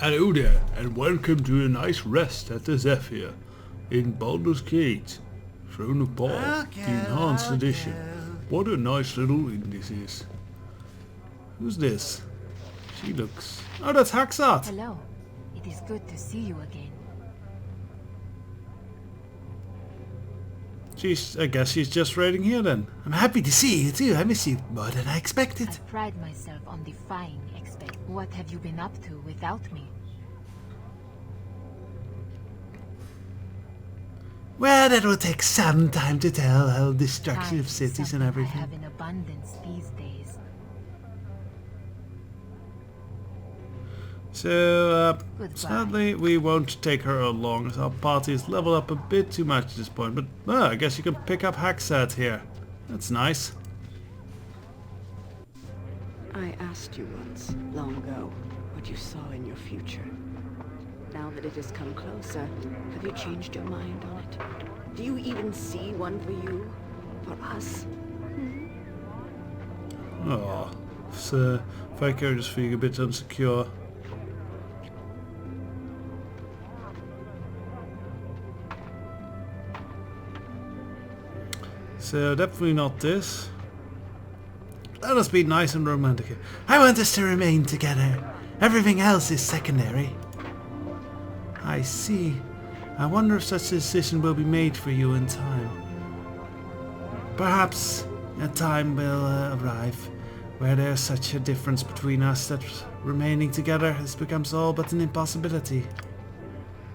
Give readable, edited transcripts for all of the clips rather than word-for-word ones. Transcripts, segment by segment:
Hello there, and welcome to a nice rest at the Zephyr in Baldur's Gate. Throne of Paul, the Enhanced Edition. What a nice little inn this is. Who's this? She looks... Oh, that's Haxat! Hello. It is good to see you again. I guess she's just raiding here then. I'm happy to see you too. I miss you more than I expected. I pride myself on defying expect. What have you been up to without me? Well, that will take some time to tell. All destruction of Time is cities and something everything. I have in abundance these days. So, Goodbye. sadly, we won't take her along as our party is leveled up a bit too much at this point. But, I guess you can pick up Haxat here. That's nice. I asked you once, long ago, what you saw in your future. Now that it has come closer, have you changed your mind on it? Do you even see one for you? For us? Oh, so Vicar just feeling a bit insecure. So definitely not this. Let us be nice and romantic here. I want us to remain together. Everything else is secondary. I see. I wonder if such a decision will be made for you in time. Perhaps a time will arrive where there's such a difference between us that remaining together has becomes all but an impossibility.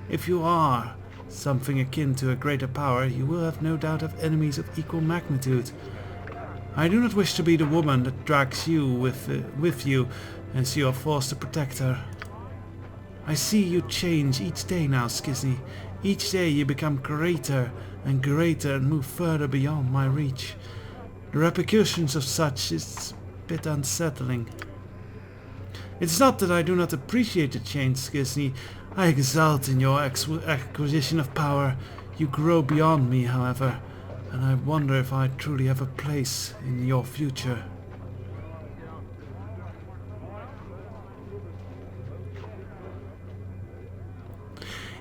If you are something akin to a greater power, you will have no doubt of enemies of equal magnitude. I do not wish to be the woman that drags you with you as you are forced to protect her. I see you change each day now, Skizzy. Each day you become greater and greater and move further beyond my reach. The repercussions of such is a bit unsettling. It's not that I do not appreciate the change, Skizzy. I exult in your acquisition of power. You grow beyond me, however, and I wonder if I truly have a place in your future.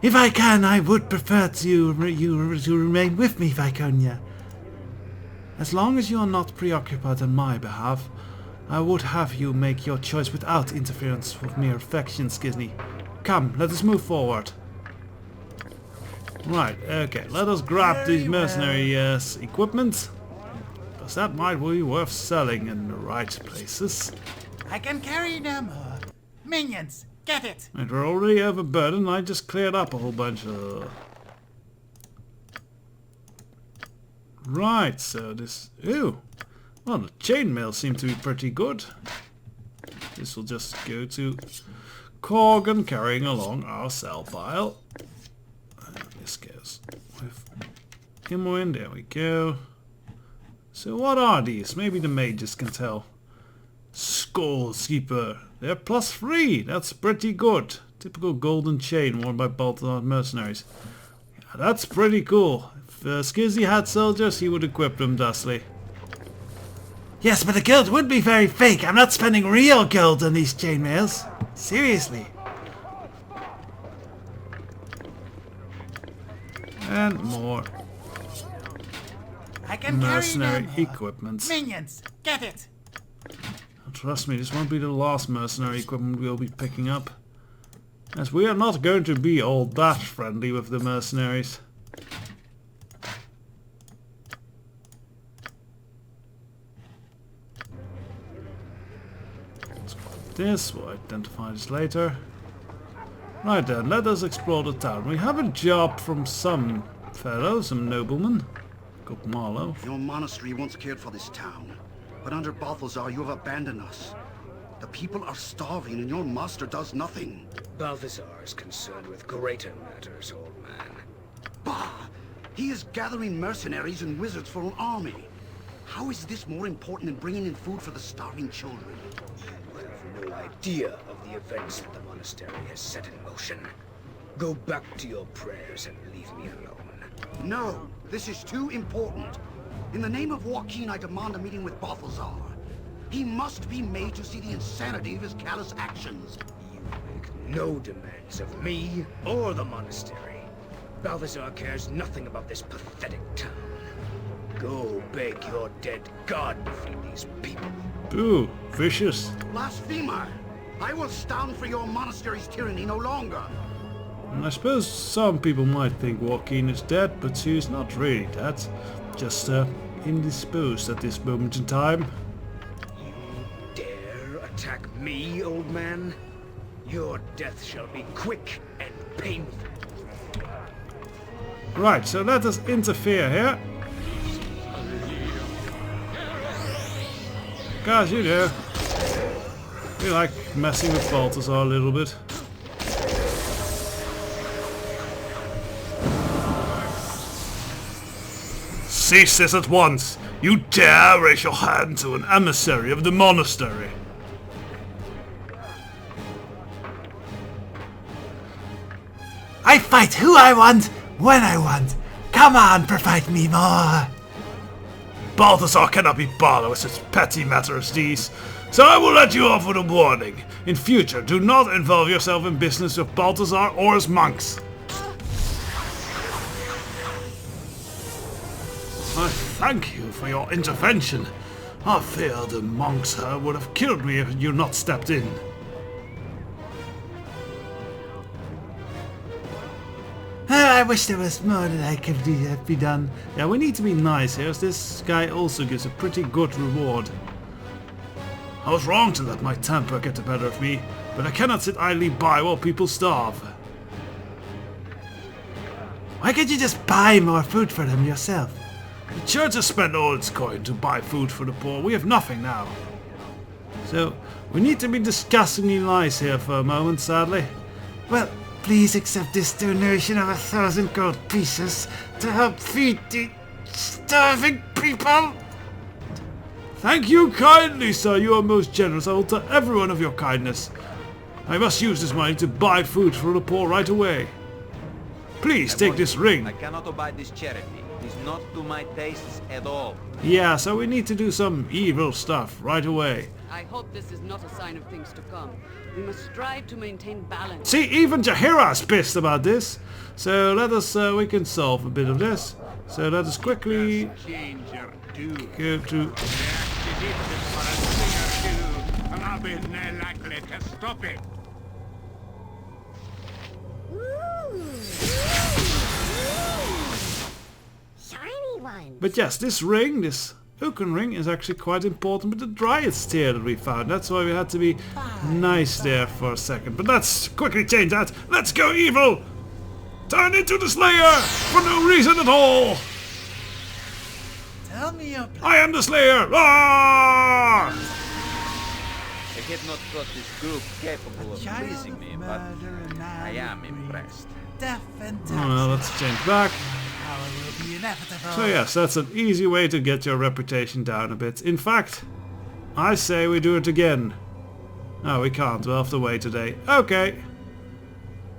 If I can, I would prefer you to remain with me, Viconia. As long as you are not preoccupied on my behalf, I would have you make your choice without interference of mere affection, Skizzy. Come, let us move forward. Right, okay, let us grab these mercenary equipment. Because that might be worth selling in the right places. I can carry no more. Minions, get it! And we're already overburdened. I just cleared up a whole bunch of... Right, so this... Ooh! Well, the chainmail seemed to be pretty good. This will just go to Corgan carrying along our cell file. And this goes with Himwin. There we go. So what are these? Maybe the mages can tell. Skullkeeper. They're +3. That's pretty good. Typical golden chain worn by Baldur mercenaries. Yeah, that's pretty cool. If Skizzy had soldiers, he would equip them thusly. Yes, but the gold would be very fake. I'm not spending real gold on these chainmails. Seriously. And more I can mercenary carry no more. equipment. Minions, get it! Trust me, this won't be the last mercenary equipment we'll be picking up. As we are not going to be all that friendly with the mercenaries. Let's grab this, we'll identify this later. Right then, let us explore the town. We have a job from some fellow, some nobleman. Called Marlowe. Your monastery once cared for this town, but under Balthazar you have abandoned us. The people are starving and your master does nothing. Balthazar is concerned with greater matters, old man. Bah! He is gathering mercenaries and wizards for an army. How is this more important than bringing in food for the starving children? You have no idea of the events that the monastery has set in motion. Go back to your prayers and leave me alone. No, this is too important. In the name of Joaquin, I demand a meeting with Balthazar. He must be made to see the insanity of his callous actions. You make no demands of me or the monastery. Balthazar cares nothing about this pathetic town. Go beg your dead god to feed these people. Ooh, vicious. Blasphemer! I will stand for your monastery's tyranny no longer. And I suppose some people might think Joaquin is dead, but she's not really dead. Just indisposed at this moment in time. You dare attack me, old man? Your death shall be quick and painful. Right, so let us interfere here. Because, you know, we like messing with Balthazar a little bit. Cease this at once! You dare raise your hand to an emissary of the monastery! I fight who I want, when I want. Come on, provide me more. Balthazar cannot be bothered with such petty matters as these, so I will let you off with a warning. In future, do not involve yourself in business with Balthazar or his monks. I thank you for your intervention. I fear the monks would have killed me if you not stepped in. I wish there was more that I could be done. Yeah, we need to be nice here, as this guy also gives a pretty good reward. I was wrong to let my temper get the better of me, but I cannot sit idly by while people starve. Why can't you just buy more food for them yourself? The church has spent all its coin to buy food for the poor. We have nothing now. So, we need to be disgustingly nice here for a moment, sadly. Well, please accept this donation of 1,000 gold pieces to help feed the starving people. Thank you kindly, sir. You are most generous. I will tell everyone of your kindness. I must use this money to buy food for the poor right away. Please take this ring. I cannot buy this charity. It is not to my tastes at all. Yeah, so we need to do some evil stuff right away. I hope this is not a sign of things to come. We must strive to maintain balance. See, even Jaheira's pissed about this. So let us, we can solve a bit of this. So let us quickly go to... And I'll be likely to stop it. Shiny one. But yes, this ring, this oaken ring, is actually quite important with the Dryad's tear that we found. That's why we had to be nice there for a second. But let's quickly change that. Let's go evil! Turn into the Slayer! For no reason at all! Tell me your plan. I am the Slayer! Ah! I had not thought this group capable of pleasing me, but I am impressed. Death and Oh, well, let's change back. power will be inevitable. So yes, that's an easy way to get your reputation down a bit. In fact, I say we do it again. Oh, we can't. We'll have to wait today. Okay.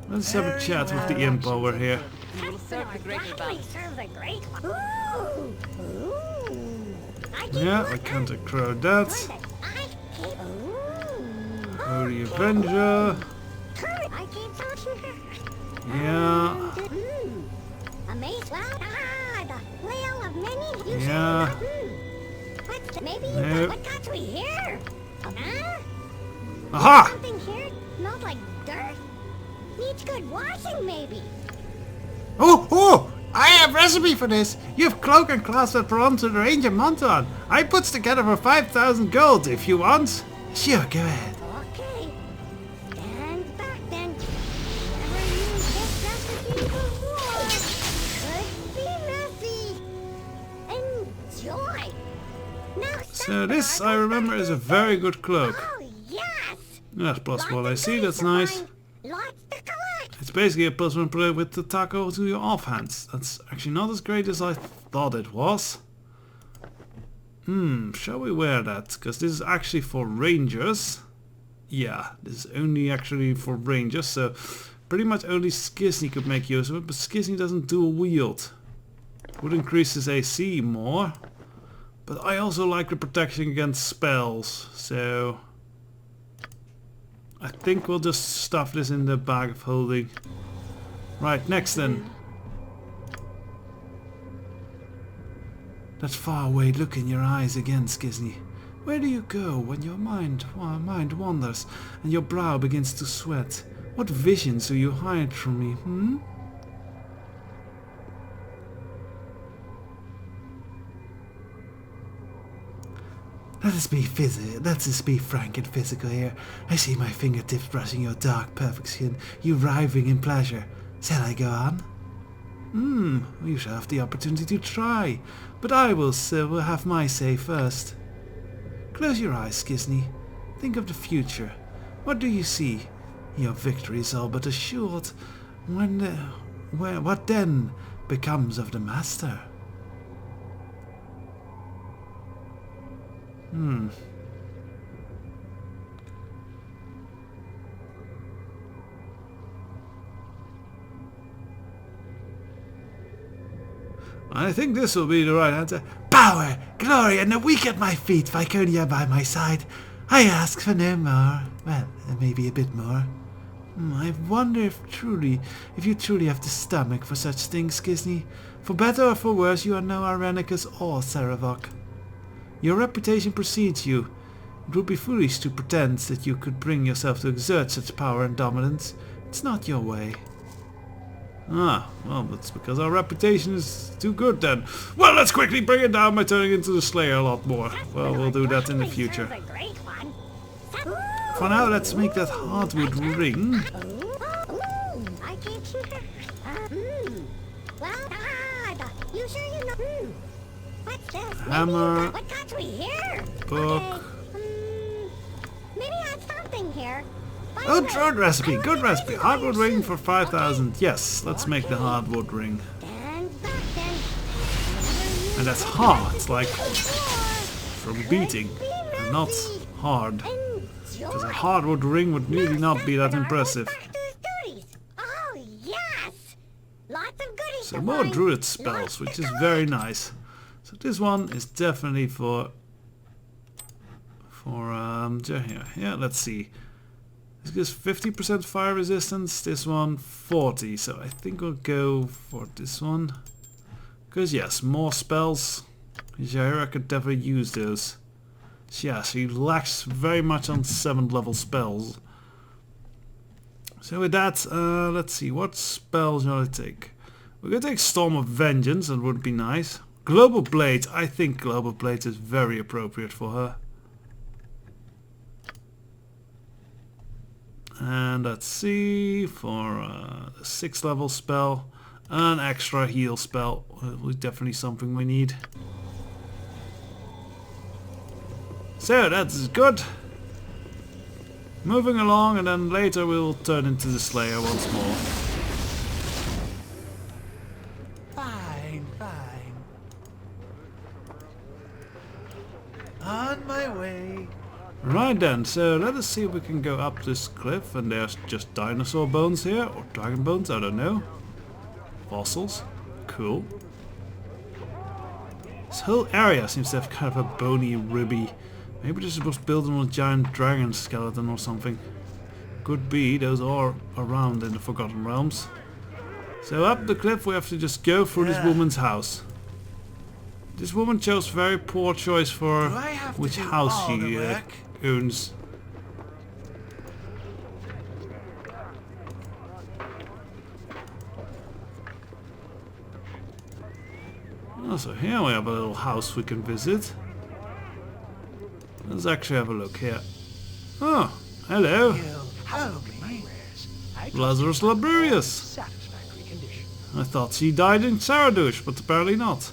Let's have a chat with the imp while we're here. We will serve the greater balance. Serve the great. Ooh. Ooh. I keep Yeah, I looking can't accrue for that. the- I keep. Ooh. Holy Avenger. I keep searching. Yeah. A mace. Well, the whale of many. You Yeah. say. What? Maybe you Nope. what got we here? Huh? Aha! Something here smells like dirt. Needs good washing, maybe. Oh! I have recipe for this. You have cloak and class that belongs to the Ranger Monton. I puts together for 5,000 gold if you want. Sure, go ahead. Okay. Stand back then. Never used this recipe before. Could be messy. Enjoy. Now So this, I remember, is a very good cloak. Oh yes. That's plus Lots what I of see, goodies that's to nice. find, lots to collect. It's basically a plus one play with the taco to your offhands. That's actually not as great as I thought it was. Shall we wear that? Because this is actually for rangers. Yeah, this is only actually for rangers, so pretty much only Skizny could make use of it, but Skizny doesn't dual wield. Would increase his AC more. But I also like the protection against spells, so I think we'll just stuff this in the bag of holding. Right, next then. That faraway look in your eyes again, Skizzy. Where do you go when your mind wanders and your brow begins to sweat? What visions do you hide from me, hmm? Let us be frank and physical here. I see my fingertips brushing your dark, perfect skin, you writhing in pleasure. Shall I go on? You shall have the opportunity to try, but I will have my say first. Close your eyes, Skizzy. Think of the future. What do you see? Your victory is all but assured. What then becomes of the master? I think this will be the right answer. Power, glory, and a week at my feet, Viconia by my side. I ask for no more. Well, maybe a bit more. I wonder if you truly have the stomach for such things, Skizzy. For better or for worse, you are no Arenicus or Saravok. Your reputation precedes you. It would be foolish to pretend that you could bring yourself to exert such power and dominance. It's not your way. Ah, well, that's because our reputation is too good then. Well, let's quickly bring it down by turning into the Slayer a lot more. Well, we'll do that in the future. For now, let's make that hardwood ring. I can't see her. Well, you sure you know? What's this? Hammer. What got we here? Book. Maybe I have something here. Oh, good recipe, good recipe. Hardwood ring for 5,000. Yes, let's make the hardwood ring. And that's hard, like from beating, and not hard. Because a hardwood ring would really not be that impressive. Oh yes, lots of goodies. So more druid spells, which is very nice. So this one is definitely for yeah, let's see. This gives 50% fire resistance, this one 40, so I think we'll go for this one. Because yes, more spells. Jaira could definitely use those. So yeah, she lacks very much on 7th level spells. So with that, let's see, what spell shall I take? We're going to take Storm of Vengeance, that would be nice. Global Blade, I think Global Blade is very appropriate for her. And let's see, for the 6th level spell, an extra heal spell was definitely something we need. So that's good. Moving along, and then later we'll turn into the Slayer once more. Fine, fine. On my way. Right then, so let us see if we can go up this cliff, and there's just dinosaur bones here, or dragon bones, I don't know. Fossils, cool. This whole area seems to have kind of a bony, ribby. Maybe this was built on a giant dragon skeleton or something. Could be, those are around in the Forgotten Realms. So up the cliff we have to just go through this woman's house. This woman chose very poor choice for which house she owns. Oh, so here we have a little house we can visit. Let's actually have a look here. Oh, hello. Lazarus Laburius. I thought she died in Saradush, but apparently not.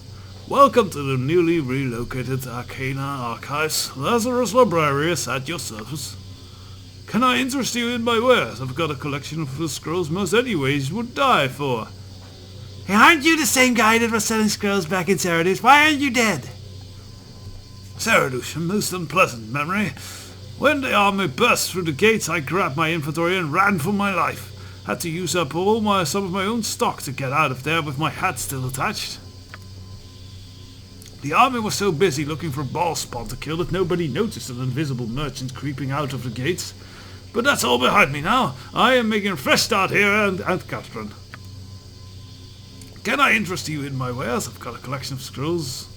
Welcome to the newly relocated Arcana Archives. Lazarus Laburius at your service. Can I interest you in my wares? I've got a collection of the scrolls most anyways would die for. Hey, aren't you the same guy that was selling scrolls back in Saradush? Why aren't you dead? Saradush, a most unpleasant memory. When the army burst through the gates, I grabbed my inventory and ran for my life. Had to use up some of my own stock to get out of there with my hat still attached. The army was so busy looking for Ballspawn to kill that nobody noticed an invisible merchant creeping out of the gates. But that's all behind me now. I am making a fresh start here and Catherine. Can I interest you in my wares? I've got a collection of scrolls.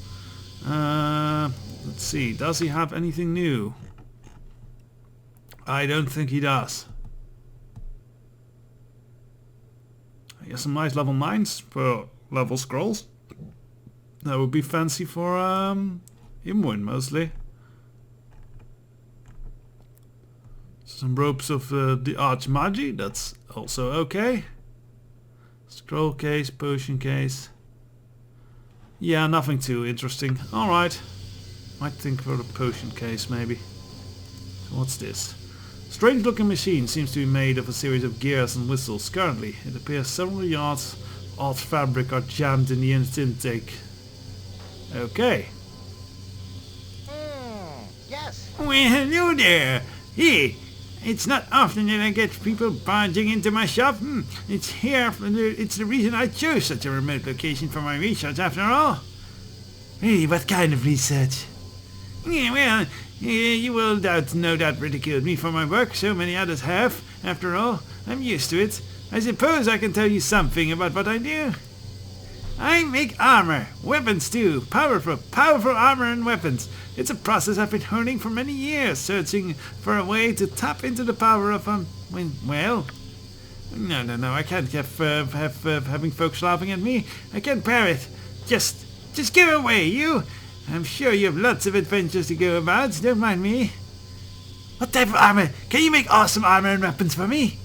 Let's see. Does he have anything new? I don't think he does. He has some nice level 9s for level scrolls. That would be fancy for Imwin mostly. Some ropes of the Archmagi, that's also okay. Scroll case, potion case. Yeah, nothing too interesting. Alright. Might think for the potion case maybe. So what's this? Strange looking machine seems to be made of a series of gears and whistles. Currently, it appears several yards of odd fabric are jammed in the intake. Okay. Yes. Well, hello there. Hey, it's not often that I get people barging into my shop. It's here for it's the reason I chose such a remote location for my research, after all. Hey, what kind of research? Yeah, well, you will no doubt ridiculed me for my work. So many others have. After all, I'm used to it. I suppose I can tell you something about what I do. I make armor, weapons too, powerful armor and weapons. It's a process I've been honing for many years, searching for a way to tap into the power of well, no, I can't have having folks laughing at me. I can't bear it. Just go away, you. I'm sure you have lots of adventures to go about. Don't mind me. What type of armor? Can you make awesome armor and weapons for me?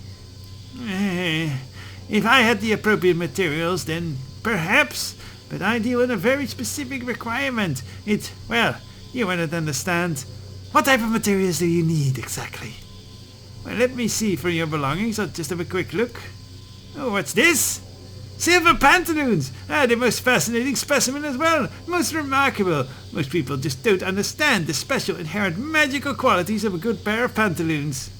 If I had the appropriate materials, then perhaps, but I deal with a very specific requirement. Well, you wouldn't understand. What type of materials do you need exactly? Well, let me see for your belongings. I'll just have a quick look. Oh, what's this? Silver pantaloons! The most fascinating specimen as well. Most remarkable. Most people just don't understand the special inherent magical qualities of a good pair of pantaloons.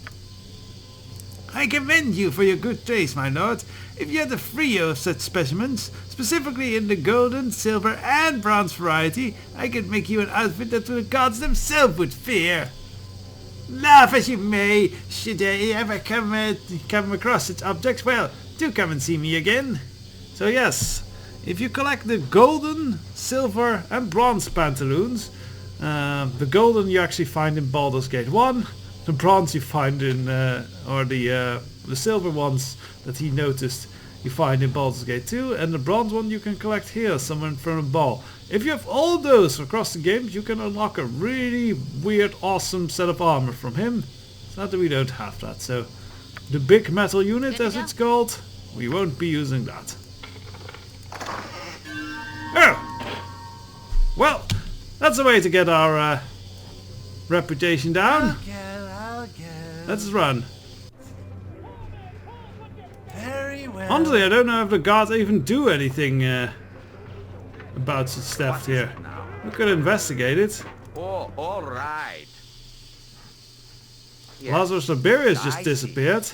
I commend you for your good taste, my lord. If you had a trio of such specimens, specifically in the golden, silver and bronze variety, I could make you an outfit that the gods themselves would fear. Laugh as you may, should I ever come across such objects, well, do come and see me again. So yes, if you collect the golden, silver and bronze pantaloons, the golden you actually find in Baldur's Gate 1, the bronze you find in, the silver ones that he noticed you find in Baldur's Gate 2, and the bronze one you can collect here, somewhere in front of the ball. If you have all those across the games, you can unlock a really weird, awesome set of armor from him. Sadly we don't have that, so the big metal unit as it's called, we won't be using that. Oh! Well, that's a way to get our reputation down. I'll go. Let's run. Very well. Honestly, I don't know if the guards even do anything about such theft here. We could investigate it. Oh, all right. Lazarus Tiberius just I disappeared.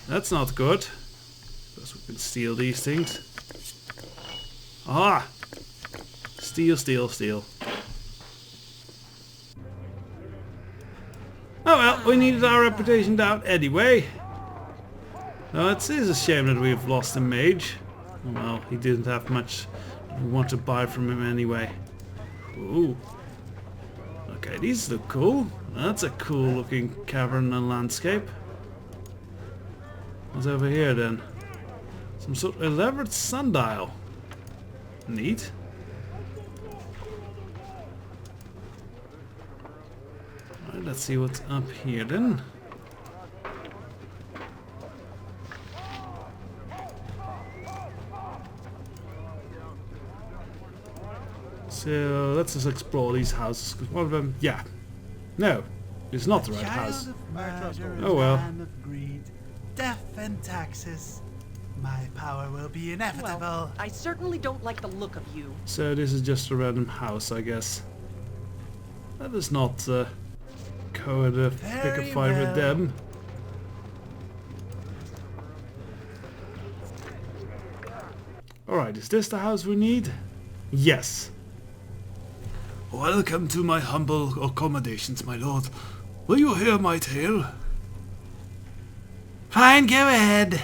That's not good. Because we can steal these things. Ah! Steal, steal, steal. Oh well, we needed our reputation down anyway. Now it is a shame that we've lost a mage. Well, he didn't have much we want to buy from him anyway. Ooh. Okay, these look cool. That's a cool looking cavern and landscape. What's over here then? Some sort of elaborate sundial. Neat. Alright, let's see what's up here then. So let's just explore these houses. Cause one of them, yeah, no, it's not the right house. Oh well. Man of greed, death and taxes. My power will be inevitable. Well, I certainly don't like the look of you. So this is just a random house, I guess. That is not go and pick a fight with them. Alright, is this the house we need? Yes. Welcome to my humble accommodations, my lord. Will you hear my tale? Fine, go ahead.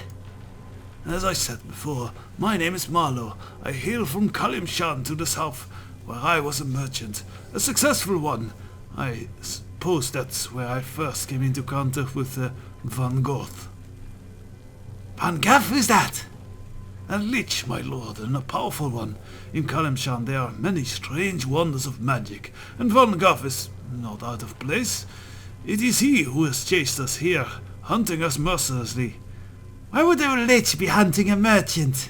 As I said before, my name is Marlowe. I hail from Kalimshan to the south, where I was a merchant. A successful one. I suppose that's where I first came into contact with Van Goth. Van Goth, who's that? A lich, my lord, and a powerful one. In Kalimshan there are many strange wonders of magic, and Van Goth is not out of place. It is he who has chased us here, hunting us mercilessly. Why would a lich be hunting a merchant?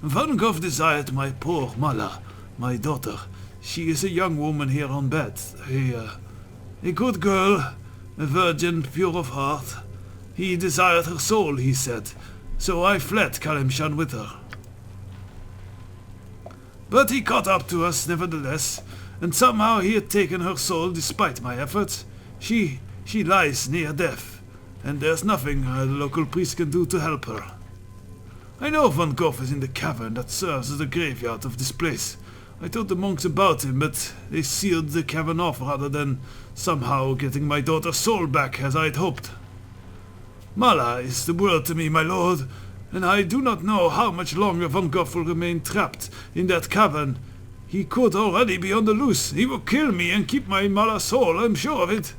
Van Goth desired my poor Mala, my daughter. She is a young woman here on bed. A good girl, a virgin, pure of heart. He desired her soul, he said, so I fled Kalimshan with her. But he caught up to us nevertheless, and somehow he had taken her soul despite my efforts. She lies near death, and there's nothing the local priest can do to help her. I know Van Goth is in the cavern that serves as the graveyard of this place. I told the monks about him, but they sealed the cavern off rather than somehow getting my daughter's soul back as I'd hoped. Mala is the world to me, my lord, and I do not know how much longer Van Goth will remain trapped in that cavern. He could already be on the loose. He will kill me and keep my Mala soul, I'm sure of it.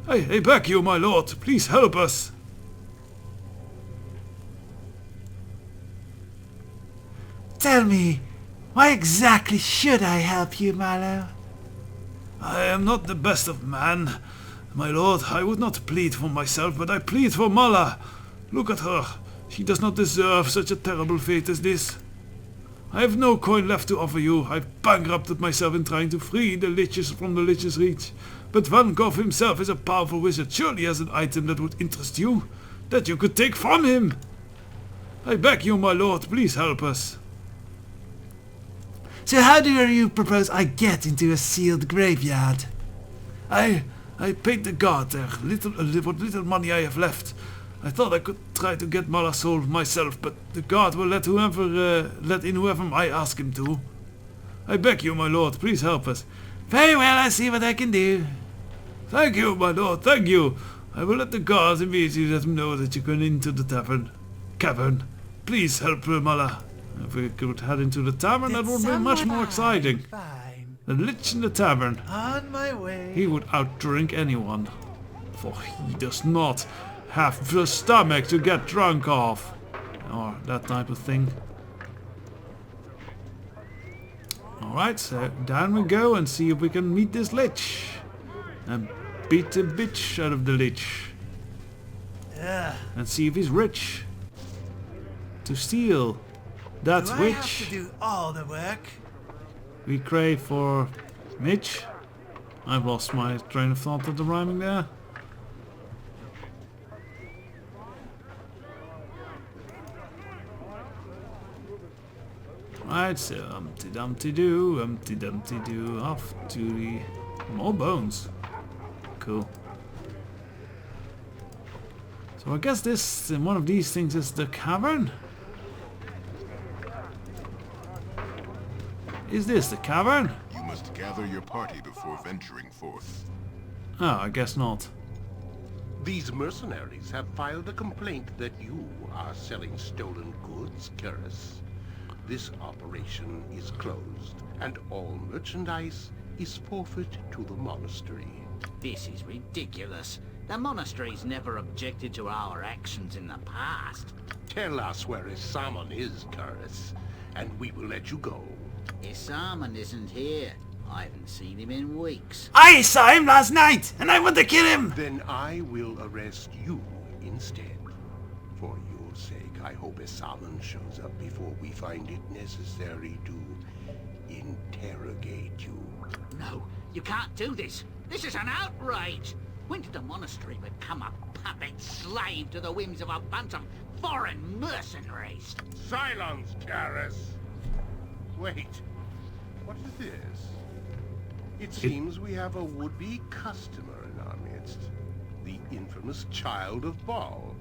I beg you, my lord, please help us. Tell me, why exactly should I help you, Marlowe? I am not the best of man, my lord. I would not plead for myself, but I plead for Mala. Look at her. She does not deserve such a terrible fate as this. I have no coin left to offer you. I've bankrupted myself in trying to free the Liches from the Liches' reach. But Van Goth himself is a powerful wizard. Surely he has an item that would interest you, that you could take from him. I beg you, my lord, please help us. So how do you propose I get into a sealed graveyard? I paid the guard there what little money I have left. I thought I could try to get Mala's soul myself, but the guard will let in whoever I ask him to. I beg you, my lord, please help us. Very well, I'll see what I can do. Thank you, my lord, thank you. I will let the guards immediately let them know that you're going into the cavern. Please help Mala. If we could head into the tavern, that would be much more exciting. Fine. The Lich in the tavern. On my way. He would outdrink anyone, for he does not have the stomach to get drunk off, or that type of thing. Alright, so down we go and see if we can meet this Lich and beat the bitch out of the Lich. And see if he's rich to steal. That's do which I have to do all the work? we crave for Mitch. I've lost my train of thought of the rhyming there. Right, so Humpty Dumpty Doo, off to the more bones. Cool. So I guess this one of these things is the cavern. Is this the cavern? You must gather your party before venturing forth. Oh, I guess not. These mercenaries have filed a complaint that you are selling stolen goods, Curris. This operation is closed, and all merchandise is forfeit to the monastery. This is ridiculous. The monastery's never objected to our actions in the past. Tell us where Issaman is, Curris, and we will let you go. Issaman isn't here. I haven't seen him in weeks. I saw him last night, and I want to kill him! Then I will arrest you instead. For your sake, I hope Issaman shows up before we find it necessary to interrogate you. No, you can't do this. This is an outrage. When did the monastery become a puppet slave to the whims of a bunch of foreign mercenaries? Silence, Curris! Wait, what is this? It seems we have a would-be customer in our midst. The infamous child of Baal.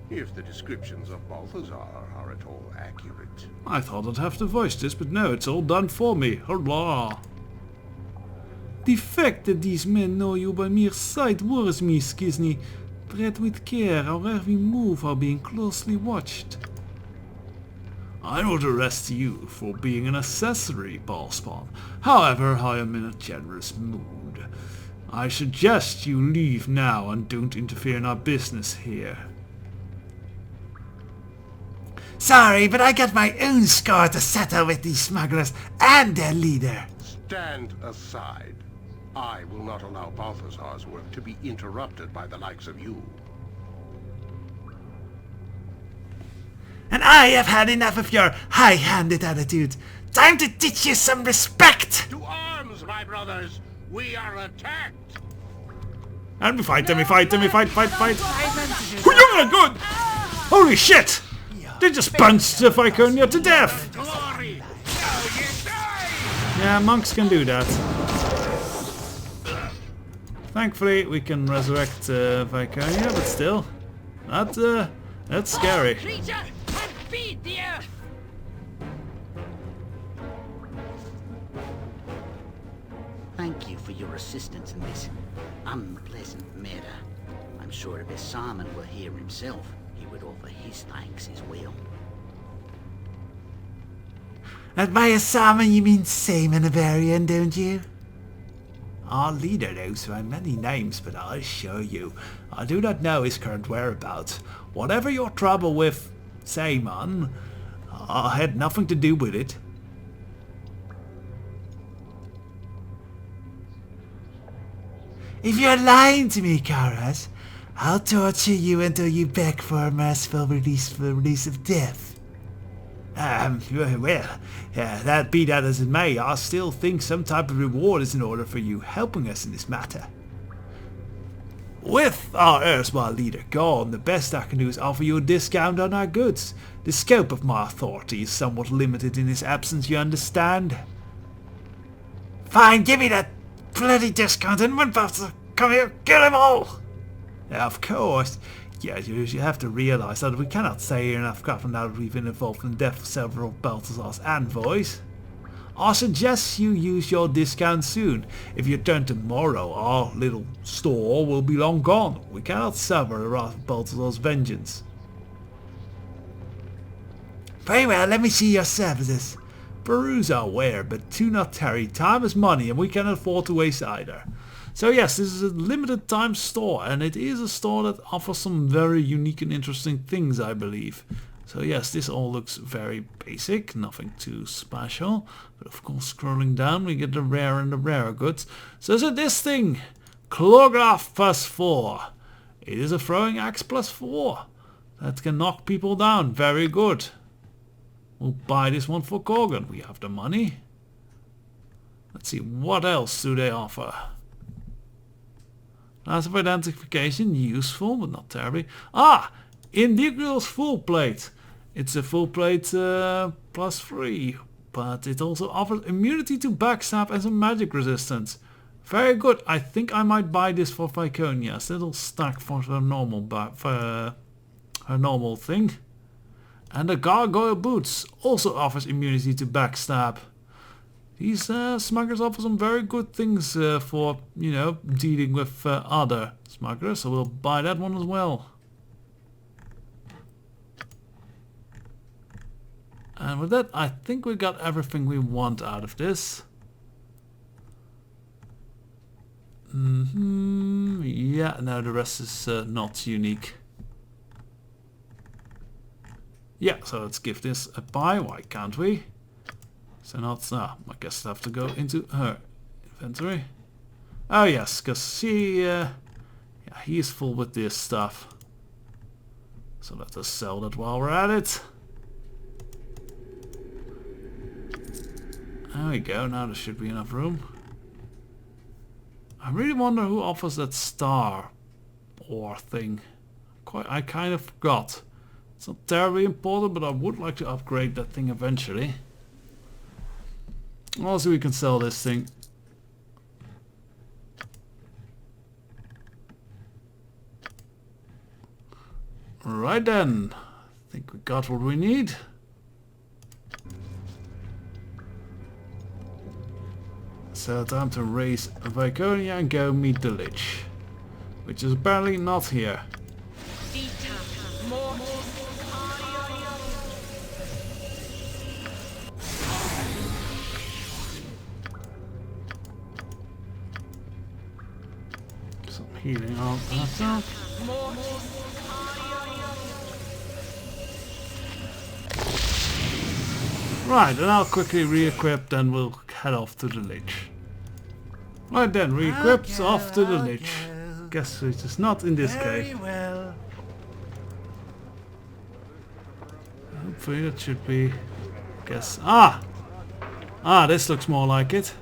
If the descriptions of Balthazar are at all accurate. I thought I'd have to voice this, but no, it's all done for me. Hurrah! The fact that these men know you by mere sight worries me, Skizny. Tread with care, our every move are being closely watched. I would arrest you for being an accessory, Ballspawn. However, I am in a generous mood. I suggest you leave now and don't interfere in our business here. Sorry, but I got my own score to settle with these smugglers and their leader. Stand aside. I will not allow Balthazar's work to be interrupted by the likes of you. And I have had enough of your high-handed attitude. Time to teach you some respect! To arms, my brothers! We are attacked! And we fight, and we fight, and we fight. Oh, good! Holy shit! They just punched the Viconia to death! Yeah, monks can do that. Thankfully, we can resurrect Viconia, but still, that's scary. Thank you for your assistance in this unpleasant matter. I'm sure if Simon were here himself, he would offer his thanks as well. And by a Simon you mean Simon Avarian, don't you? Our leader knows by many names, but I assure you, I do not know his current whereabouts. Whatever your trouble with Simon, I had nothing to do with it. If you're lying to me, Karas, I'll torture you until you beg for a merciful release of death. That be that as it may, I still think some type of reward is in order for you helping us in this matter. With our erstwhile leader gone, the best I can do is offer you a discount on our goods. The scope of my authority is somewhat limited in his absence, you understand? Fine, give me that bloody discount and Windbuster, come here, kill them all! Yeah, of course. Yeah, you have to realize that we cannot say enough often now that we've been involved in the death of several Balthazar's envoys. I suggest you use your discount soon. If you turn tomorrow, our little store will be long gone. We cannot suffer the wrath of Balthazar's vengeance. Very well, let me see your services. Peruse our ware, but do not tarry. Time is money, and we cannot afford to waste either. So yes, this is a limited time store, and it is a store that offers some very unique and interesting things, I believe. So yes, this all looks very basic, nothing too special. But of course, scrolling down, we get the rare and the rarer goods. So is it this thing? Clawgraph +4. It is a throwing axe +4. That can knock people down. Very good. We'll buy this one for Korgan. We have the money. Let's see, what else do they offer? Last of identification, useful, but not terribly. Ah! Individual's full plate. It's a full plate +3. But it also offers immunity to backstab and some magic resistance. Very good. I think I might buy this for Viconia. It's a little stack for her normal her normal thing. And the gargoyle boots also offers immunity to backstab. These smugglers offer some very good things for, you know, dealing with other smugglers. So we'll buy that one as well. And with that, I think we got everything we want out of this. Yeah, no, the rest is not unique. Yeah, so let's give this a buy. Why can't we? So not, I guess I have to go into her inventory. Oh yes, because she, yeah, he is full with this stuff. So let us sell that while we're at it. There we go, now there should be enough room. I really wonder who offers that star ore thing. I kind of forgot. It's not terribly important, but I would like to upgrade that thing eventually. Also, we can sell this thing. Right then. I think we got what we need. so time to raise Viconia and go meet the Lich, which is apparently not here. Some healing on that. Right, and I'll quickly re-equip, then we'll head off to the Lich. Right then, re-equipped, off to the Lich. Guess it is not in this cave. Well. Hopefully that should be... Guess... This looks more like it.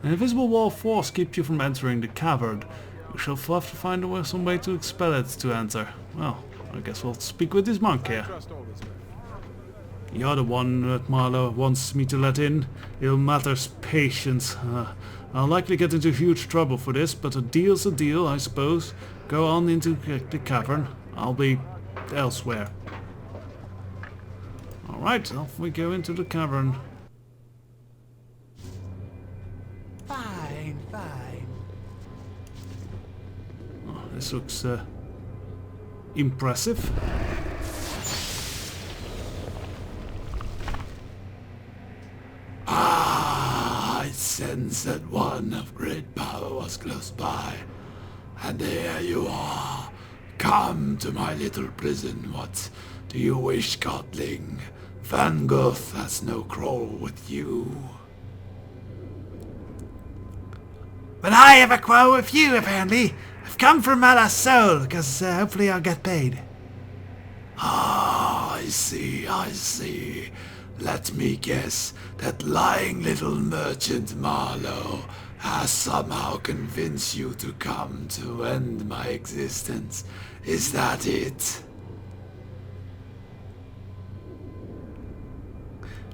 An invisible wall of force keeps you from entering the cavern. You shall have to find some way to expel it to enter. Well, I guess we'll speak with this monk here. You're the one that Marlowe wants me to let in. It matters patience. I'll likely get into huge trouble for this, but a deal's a deal, I suppose. Go on into the cavern. I'll be elsewhere. Alright, off we go into the cavern. Fine, fine. Oh, this looks impressive. I sense that one of great power was close by. And here you are. Come to my little prison. What do you wish, Godling? Van Gogh has no quarrel with you. But I have a quarrel with you, apparently. I've come from Mala's soul, because hopefully I'll get paid. Ah, I see, I see. Let me guess, that lying little merchant Marlowe has somehow convinced you to come to end my existence. Is that it?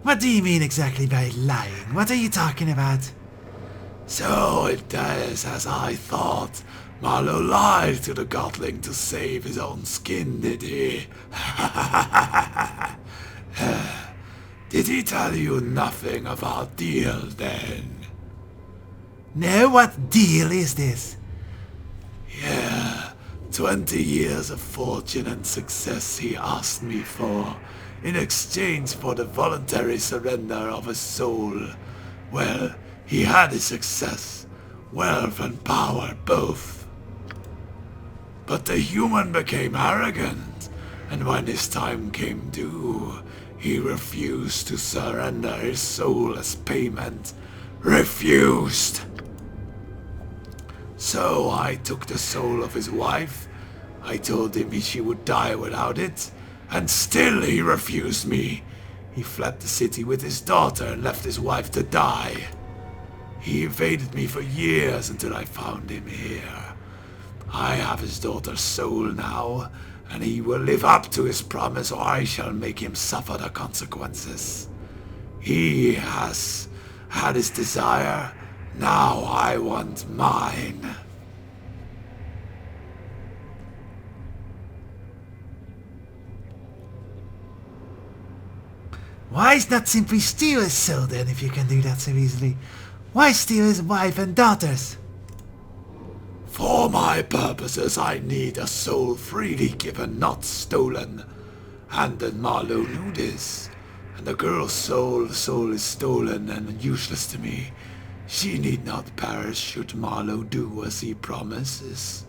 What do you mean exactly by lying? What are you talking about? So it is as I thought. Marlowe lied to the godling to save his own skin, did he? Did he tell you nothing of our deal then? No, what deal is this? Yeah, 20 years of fortune and success he asked me for, in exchange for the voluntary surrender of his soul. Well, he had his success, wealth and power both. But the human became arrogant, and when his time came due, he refused to surrender his soul as payment. Refused! So I took the soul of his wife. I told him she would die without it, and still he refused me. He fled the city with his daughter and left his wife to die. He evaded me for years until I found him here. I have his daughter's soul now, and he will live up to his promise, or I shall make him suffer the consequences. He has had his desire, now I want mine. Why not simply steal his soul then, if you can do that so easily? Why steal his wife and daughters? For my purposes, I need a soul freely given, not stolen. And then Marlowe knew this. And the girl's soul is stolen and useless to me. She need not perish should Marlowe do as he promises.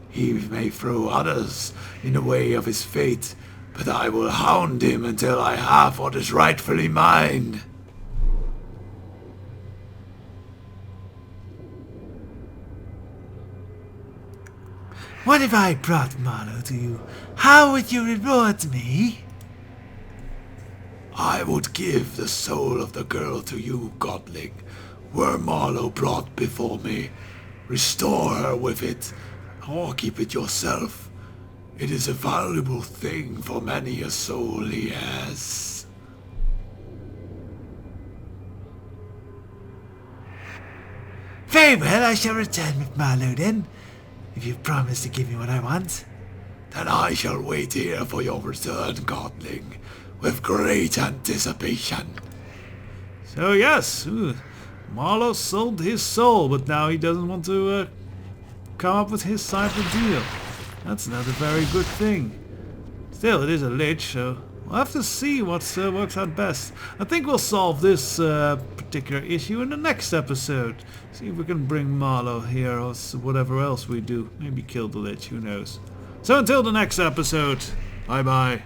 He may throw others in the way of his fate, but I will hound him until I have what is rightfully mine. What if I brought Marlowe to you? How would you reward me? I would give the soul of the girl to you, Godling, were Marlowe brought before me. Restore her with it, or keep it yourself. It is a valuable thing for many a soul he has. Very well, I shall return with Marlowe then, if you promise to give me what I want. Then I shall wait here for your return, Godling, with great anticipation. So yes, Marlowe sold his soul, but now he doesn't want to come up with his side of the deal. That's not a very good thing. Still, it is a lich, so we'll have to see what works out best. I think we'll solve this particular issue in the next episode. See if we can bring Marlowe here or whatever else we do. Maybe kill the lich, who knows. So until the next episode, bye bye.